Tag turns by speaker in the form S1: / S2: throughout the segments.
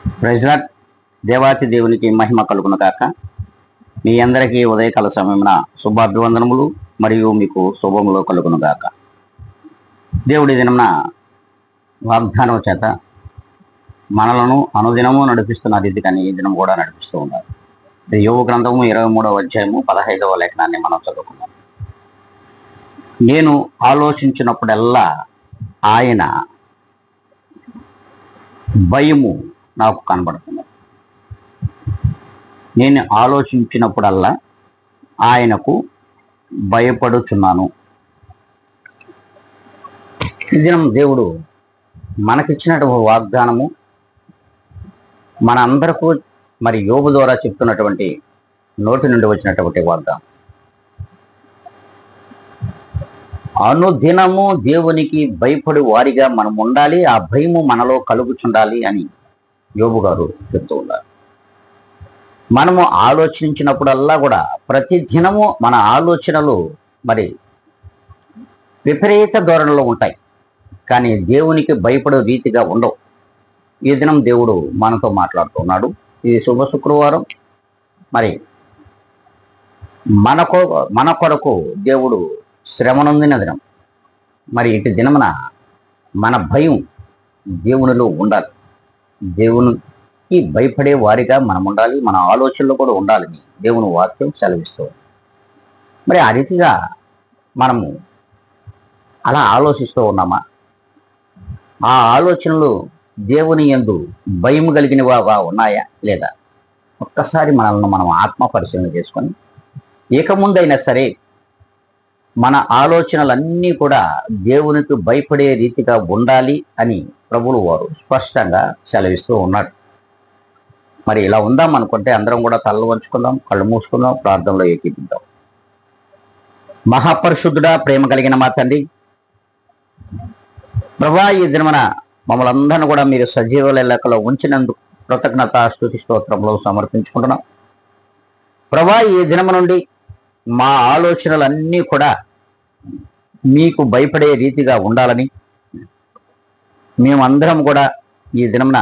S1: Praise lord. దేవాతి దేవునికి మహిమ కలుగును గాక. మీ అందరికీ ఉదయకాల సమయమున శుభాభివందనములు మరియు మీకు శుభములు కలుగును గాక. దేవుడి దినమున వాగ్దానం చేత మనలను అనుదినము నడిపిస్తున్న రీతిగాని ఈ దినం కూడా నడిపిస్తూ ఉన్నారు. యోగ గ్రంథము 23వ అధ్యాయము 15వ లేఖనాన్ని మనం చదువుకున్నాం. నేను ఆలోచించినప్పుడల్లా ఆయన భయము నాకు కనబడుతుంది. నేను ఆలోచించినప్పుడల్లా ఆయనకు భయపడుచున్నాను. ఈ దినం దేవుడు మనకిచ్చినటువంటి వాగ్దానము మన అందరికీ మరి యోబు ద్వారా చెప్తున్నటువంటి నోటి నుండి వచ్చినటువంటి వాగ్దానం. అనుదినము దేవునికి భయపడి వారిగా మనం ఉండాలి, ఆ భయము మనలో కలుగుచుండాలి అని యోబు గారు చెప్తూ ఉన్నారు. మనము ఆలోచించినప్పుడల్లా కూడా ప్రతి దినము మన ఆలోచనలు మరి విపరీత ధోరణిలో ఉంటాయి, కానీ దేవునికి భయపడే రీతిగా ఉండవు. ఈ దినం దేవుడు మనతో మాట్లాడుతున్నాడు. ఇది శుభ శుక్రవారం. మరి మన కొరకు దేవుడు శ్రమనొందిన దినం. మరి ఇటు దినమున మన భయం దేవునిలో ఉండాలి. దేవునికి భయపడే వారిగా మనం ఉండాలి, మన ఆలోచనలు కూడా ఉండాలని దేవుని వాక్యం సెలవిస్తూ. మరి ఆ రీతిగా మనము అలా ఆలోచిస్తూ ఉన్నామా? ఆ ఆలోచనలు దేవుని యందు భయం కలిగినవిగా ఉన్నాయా లేదా? ఒక్కసారి మనల్ని మనం ఆత్మ పరిశీలన చేసుకొని ఇక ముందైనా సరే మన ఆలోచనలన్నీ కూడా దేవునికి భయపడే రీతిగా ఉండాలి అని ప్రభువులు వారు స్పష్టంగా సెలవిస్తూ ఉన్నాడు. మరి ఇలా ఉందాం అనుకుంటే అందరం కూడా తలలు వంచుకుందాం, కళ్ళు మూసుకుందాం, ప్రార్థనలో ఏకీపిద్దాం. మహాపరిశుద్ధుడా, ప్రేమ కలిగిన మా తండ్రి, ప్రభా, ఈ దినమున మమ్మల్ని అందరిని కూడా మీరు సజీవుల లెక్కలో ఉంచినందుకు కృతజ్ఞత స్తుతి స్తోత్రంలో సమర్పించుకుంటున్నాం. ప్రభా, ఈ దినము నుండి మా ఆలోచనలన్నీ కూడా మీకు భయపడే రీతిగా ఉండాలని మేమందరం కూడా ఈ దినమున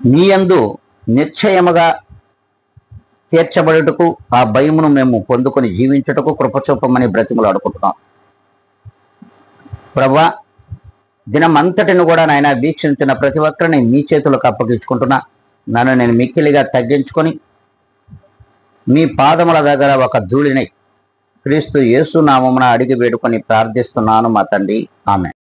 S1: మీ యందు నిశ్చయముగా తీర్చబడుటకు, ఆ భయమును మేము పొందుకొని జీవించుటకు కృపచూపమని బ్రతిమలు అడుగుతున్నాం. ప్రభా, దినమంతటిని కూడా నాయన వీక్షించిన ప్రతి ఒక్కరిని మీ చేతులకు అప్పగించుకుంటున్నా. నన్ను నేను మిక్కిలిగా తగ్గించుకొని మీ పాదముల దగ్గర ఒక ధూళినై క్రీస్తు యేసు నామమున అడిగి వేడుకొని ప్రార్థిస్తున్నాను మా తండ్రి. ఆమెన్.